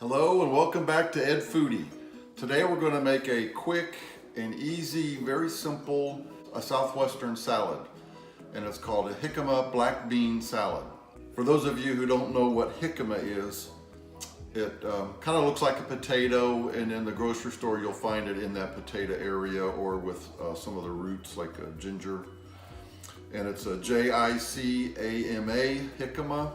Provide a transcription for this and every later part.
Hello and welcome back to Ed Foodie. Today we're going to make a quick and easy, very simple Southwestern salad. And it's called a jicama black bean salad. For those of you who don't know what jicama is, it kind of looks like a potato, and in the grocery store you'll find it in that potato area or with some of the roots like ginger. And it's a J-I-C-A-M-A, jicama.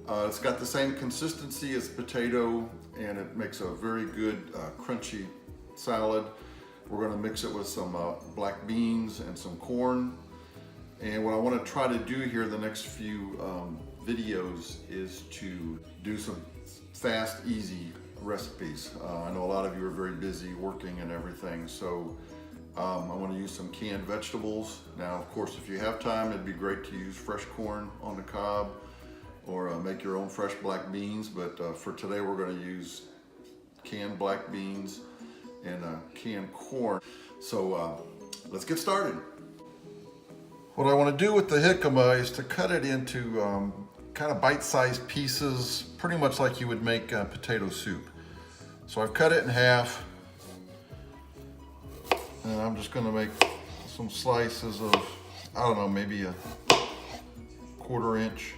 It's got the same consistency as potato, and it makes a very good crunchy salad. We're going to mix it with some black beans and some corn. And what I want to try to do here the next few videos is to do some fast, easy recipes. I know a lot of you are very busy working and everything, so I want to use some canned vegetables. Now, of course, if you have time, it'd be great to use fresh corn on the cob or make your own fresh black beans, but for today we're going to use canned black beans and canned corn. So let's get started. What I want to do with the jicama is to cut it into kind of bite-sized pieces, pretty much like you would make potato soup. So I've cut it in half, and I'm just going to make some slices of, I don't know, maybe a 1/4 inch.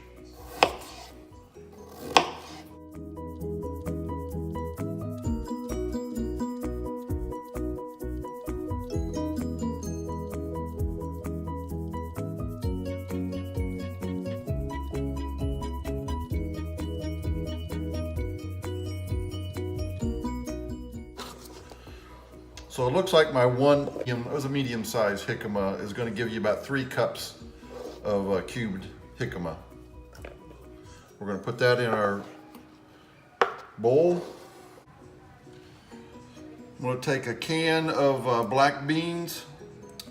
So it looks like my it was a medium-sized jicama, is going to give you about 3 cups of cubed jicama. We're going to put that in our bowl. I'm going to take a can of black beans.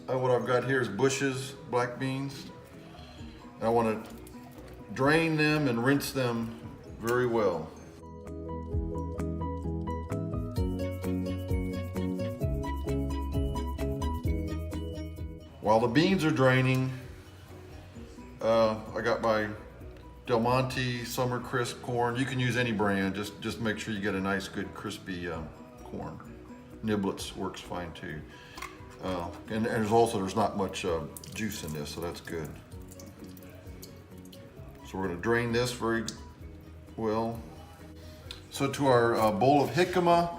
What I've got here is Bush's black beans. I want to drain them and rinse them very well. While the beans are draining, I got my Del Monte Summer Crisp corn. You can use any brand, just make sure you get a nice good crispy corn. Niblets works fine too. And there's not much juice in this, so that's good. So we're gonna drain this very well. So to our bowl of jicama,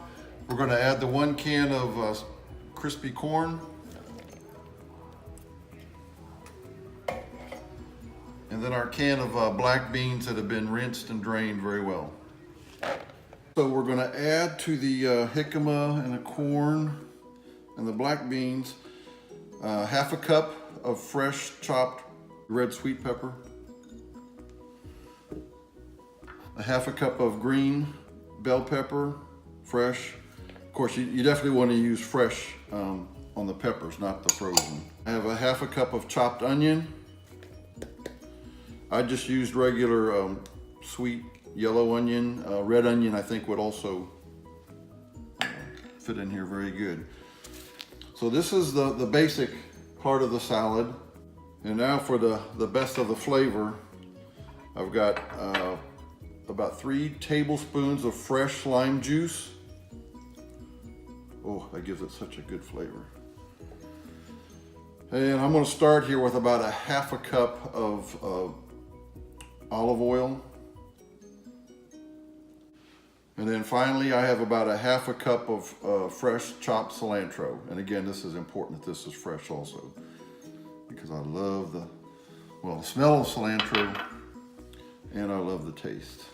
we're gonna add the 1 can of crispy corn. And then our can of black beans that have been rinsed and drained very well. So we're going to add to the jicama and the corn and the black beans 1/2 cup of fresh chopped red sweet pepper, 1/2 cup of green bell pepper, fresh. Of course, you definitely want to use fresh on the peppers, not the frozen. I have 1/2 cup of chopped onion. I just used regular sweet yellow onion. Red onion I think would also fit in here very good. So this is the basic part of the salad. And now for the best of the flavor, I've got about 3 tablespoons of fresh lime juice. Oh, that gives it such a good flavor. And I'm going to start here with about 1/2 cup of olive oil. And then finally I have about 1/2 cup of fresh chopped cilantro. And again, this is important that this is fresh also, because I love the smell of cilantro and I love the taste.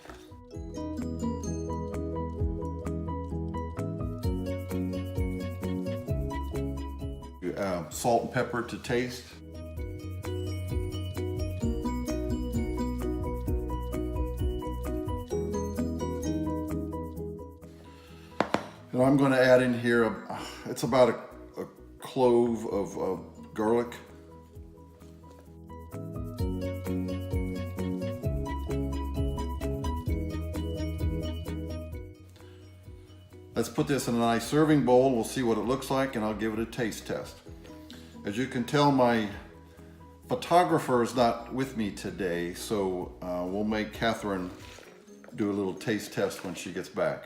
Salt and pepper to taste. And I'm going to add in here, it's about a clove of garlic. Let's put this in a nice serving bowl. We'll see what it looks like, and I'll give it a taste test. As you can tell, my photographer is not with me today, so we'll make Catherine do a little taste test when she gets back.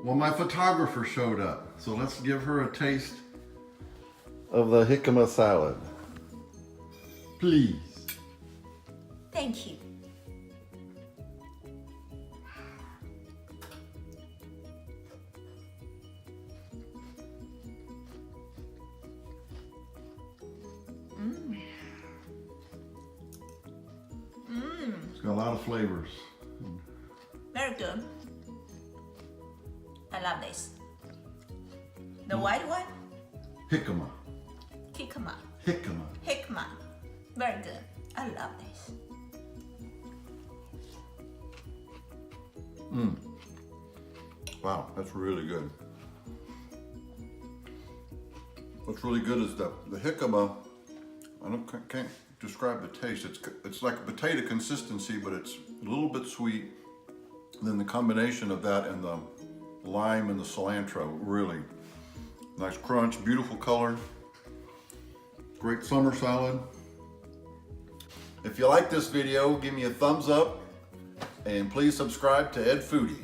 Well, my photographer showed up, so let's give her a taste of the jicama salad. Please. Thank you. It's got a lot of flavors. Very good. I love this. The white one? Jicama. Jicama. Jicama. Jicama. Very good. I love this. Wow, that's really good. What's really good is the jicama. Can't describe the taste. It's like a potato consistency, but it's a little bit sweet. And then the combination of that and the lime and the cilantro, really nice crunch, beautiful color. Great summer salad. If you like this video, give me a thumbs up and please subscribe to Ed Foodie.